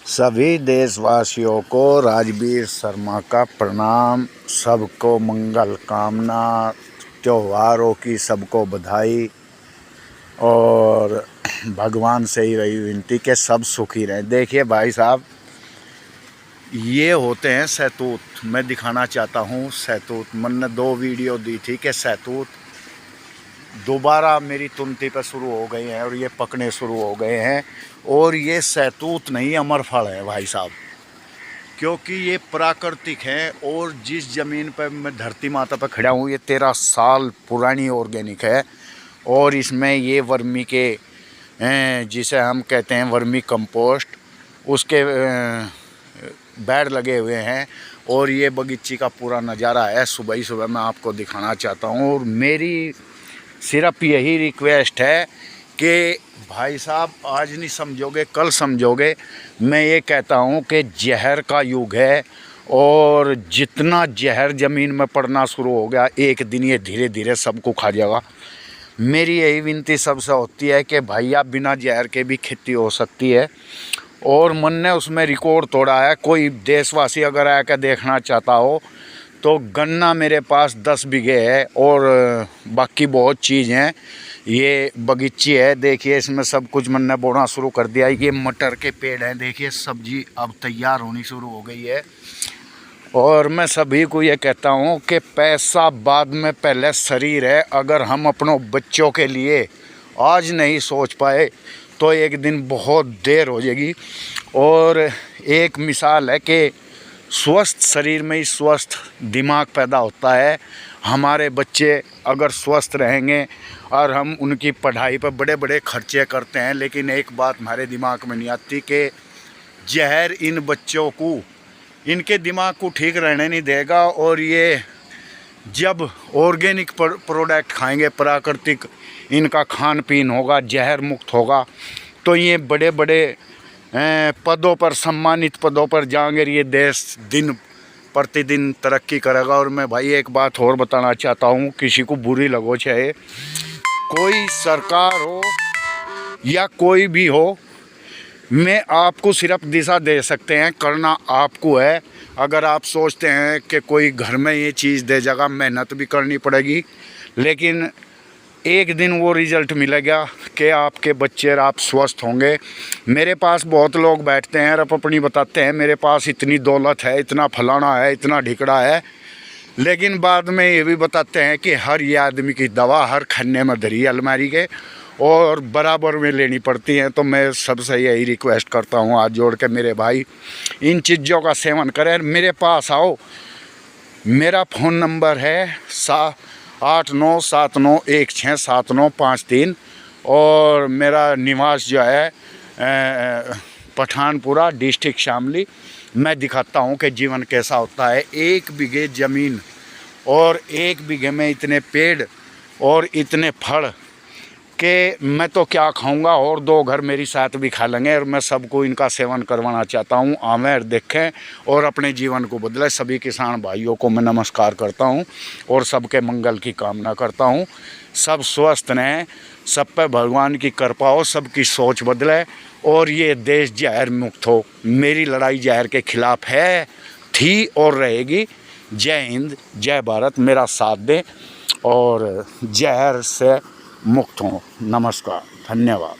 सभी देशवासियों को राजवीर शर्मा का प्रणाम। सबको मंगल कामना, त्योहारों की सबको बधाई और भगवान से ही रही विनती कि सब सुखी रहें। देखिए भाई साहब, ये होते हैं सहतूत। मैं दिखाना चाहता हूँ सहतूत। मैंने 2 वीडियो दी थी कि सहतूत दोबारा मेरी तुनती पे शुरू हो गए हैं और ये पकने शुरू हो गए हैं। और ये सहतूत नहीं, अमरफल है भाई साहब, क्योंकि ये प्राकृतिक है। और जिस ज़मीन पर मैं धरती माता पर खड़ा हूँ, ये 13 साल पुरानी ऑर्गेनिक है। और इसमें ये वर्मी के जिसे हम कहते हैं वर्मी कंपोस्ट, उसके बेड लगे हुए हैं। और ये बगीची का पूरा नज़ारा है। सुबह ही सुबह मैं आपको दिखाना चाहता हूँ। और मेरी सिर्फ यही रिक्वेस्ट है कि भाई साहब, आज नहीं समझोगे कल समझोगे। मैं ये कहता हूँ कि जहर का युग है और जितना जहर ज़मीन में पड़ना शुरू हो गया, एक दिन ये धीरे धीरे सबको खा जाएगा। मेरी यही विनती सबसे होती है कि भैया बिना जहर के भी खेती हो सकती है। और मन ने उसमें रिकॉर्ड तोड़ा है। कोई देशवासी अगर आकर देखना चाहता हो तो गन्ना मेरे पास 10 बीघे है और बाकी बहुत चीज़ हैं। ये बगीची है, देखिए इसमें सब कुछ मैंने बोना शुरू कर दिया। ये मटर के पेड़ हैं, देखिए सब्जी अब तैयार होनी शुरू हो गई है। और मैं सभी को ये कहता हूँ कि पैसा बाद में, पहले शरीर है। अगर हम अपनों बच्चों के लिए आज नहीं सोच पाए तो एक दिन बहुत देर हो जाएगी। और एक मिसाल है कि स्वस्थ शरीर में ही स्वस्थ दिमाग पैदा होता है। हमारे बच्चे अगर स्वस्थ रहेंगे और हम उनकी पढ़ाई पर बड़े बड़े खर्चे करते हैं, लेकिन एक बात हमारे दिमाग में नहीं आती कि जहर इन बच्चों को, इनके दिमाग को ठीक रहने नहीं देगा। और ये जब ऑर्गेनिक प्रोडक्ट खाएंगे, प्राकृतिक इनका खान पीन होगा, जहर मुक्त होगा, तो ये बड़े बड़े पदों पर, सम्मानित पदों पर जाएंगे। ये देश दिन प्रतिदिन तरक्की करेगा। और मैं भाई एक बात और बताना चाहता हूँ, किसी को बुरी लगो, चाहे कोई सरकार हो या कोई भी हो, मैं आपको सिर्फ दिशा दे सकते हैं, करना आपको है। अगर आप सोचते हैं कि कोई घर में ये चीज़ दे जाएगा, मेहनत भी करनी पड़ेगी, लेकिन एक दिन वो रिज़ल्ट मिलेगा कि आपके बच्चे और आप स्वस्थ होंगे। मेरे पास बहुत लोग बैठते हैं और अपनी बताते हैं मेरे पास इतनी दौलत है, इतना फलाना है, इतना ढिकड़ा है, लेकिन बाद में ये भी बताते हैं कि हर ये आदमी की दवा हर खन्ने में धरी अलमारी के और बराबर में लेनी पड़ती हैं। तो मैं सबसे यही रिक्वेस्ट करता हूँ हाथ जोड़ के, मेरे भाई इन चीज़ों का सेवन करें, मेरे पास आओ। मेरा फ़ोन नंबर है 8979167953 और मेरा निवास जो है पठानपुरा, डिस्ट्रिक्ट शामली। मैं दिखाता हूँ कि जीवन कैसा होता है। 1 बीघे ज़मीन और 1 बीघे में इतने पेड़ और इतने फल कि मैं तो क्या खाऊंगा, और 2 घर मेरी साथ भी खा लेंगे। और मैं सबको इनका सेवन करवाना चाहता हूं। आवें और देखें और अपने जीवन को बदलें। सभी किसान भाइयों को मैं नमस्कार करता हूं और सबके मंगल की कामना करता हूं। सब स्वस्थ रहें, सब पे भगवान की कृपा हो, सबकी सोच बदले और ये देश जहर मुक्त हो। मेरी लड़ाई जहर के खिलाफ है, थी और रहेगी। जय हिंद, जय भारत। मेरा साथ दें और जहर से मुक्त हों। नमस्कार, धन्यवाद।